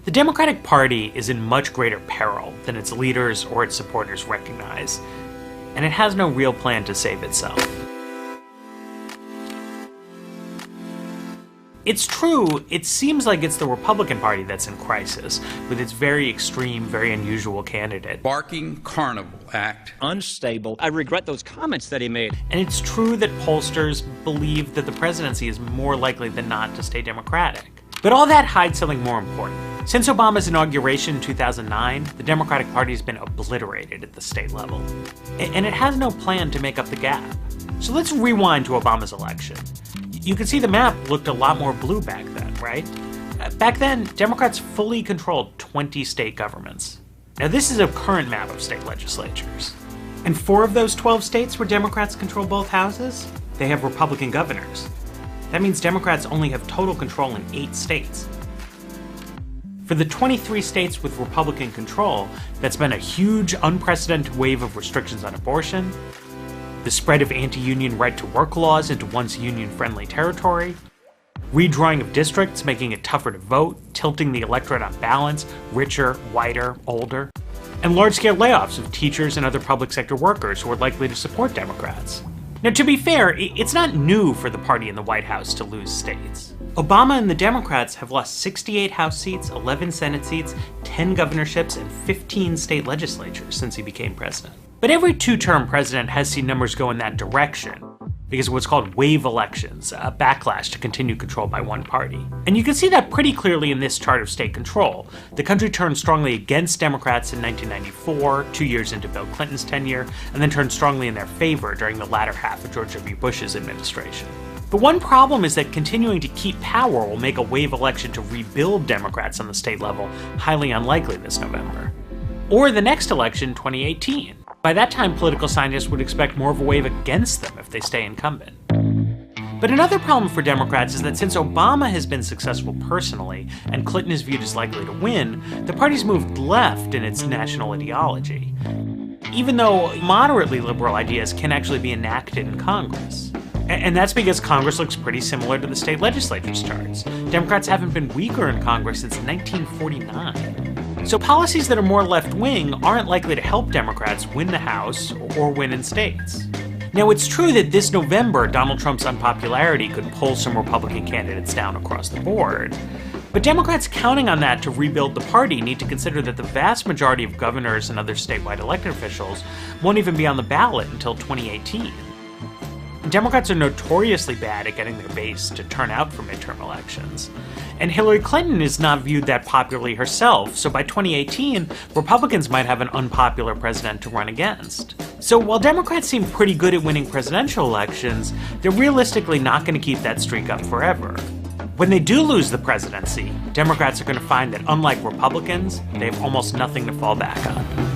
The Democratic Party is in much greater peril than its leaders or its supporters recognize, and it has no real plan to save itself. It's true, it seems like it's the Republican Party that's in crisis, with its very extreme, very unusual candidate. Barking Carnival Act. Unstable. I regret those comments that he made. And it's true that pollsters believe that the presidency is more likely than not to stay Democratic. But all that hides something more important. Since Obama's inauguration in 2009, the Democratic Party has been obliterated at the state level. And it has no plan to make up the gap. So let's rewind to Obama's election. You can see the map looked a lot more blue back then, right? Back then, Democrats fully controlled 20 state governments. Now this is a current map of state legislatures. And 4 of those 12 states where Democrats control both houses, they have Republican governors. That means Democrats only have total control in 8 states. For the 23 states with Republican control, that's been a huge, unprecedented wave of restrictions on abortion, the spread of anti-union right-to-work laws into once union-friendly territory, redrawing of districts, making it tougher to vote, tilting the electorate on balance, richer, whiter, older, and large-scale layoffs of teachers and other public sector workers who are likely to support Democrats. Now, to be fair, it's not new for the party in the White House to lose states. Obama and the Democrats have lost 68 House seats, 11 Senate seats, 10 governorships, and 15 state legislatures since he became president. But every 2-term president has seen numbers go in that direction because of what's called wave elections, a backlash to continued control by one party. And you can see that pretty clearly in this chart of state control. The country turned strongly against Democrats in 1994, 2 years into Bill Clinton's tenure, and then turned strongly in their favor during the latter half of George W. Bush's administration. But one problem is that continuing to keep power will make a wave election to rebuild Democrats on the state level highly unlikely this November. Or the next election, 2018. By that time, political scientists would expect more of a wave against them if they stay incumbent. But another problem for Democrats is that since Obama has been successful personally, and Clinton is viewed as likely to win, the party's moved left in its national ideology, even though moderately liberal ideas can actually be enacted in Congress. And that's because Congress looks pretty similar to the state legislature's charts. Democrats haven't been weaker in Congress since 1949. So policies that are more left-wing aren't likely to help Democrats win the House or win in states. Now, it's true that this November, Donald Trump's unpopularity could pull some Republican candidates down across the board. But Democrats counting on that to rebuild the party need to consider that the vast majority of governors and other statewide elected officials won't even be on the ballot until 2018. Democrats are notoriously bad at getting their base to turn out for midterm elections. And Hillary Clinton is not viewed that popularly herself, so by 2018, Republicans might have an unpopular president to run against. So while Democrats seem pretty good at winning presidential elections, they're realistically not going to keep that streak up forever. When they do lose the presidency, Democrats are going to find that unlike Republicans, they have almost nothing to fall back on.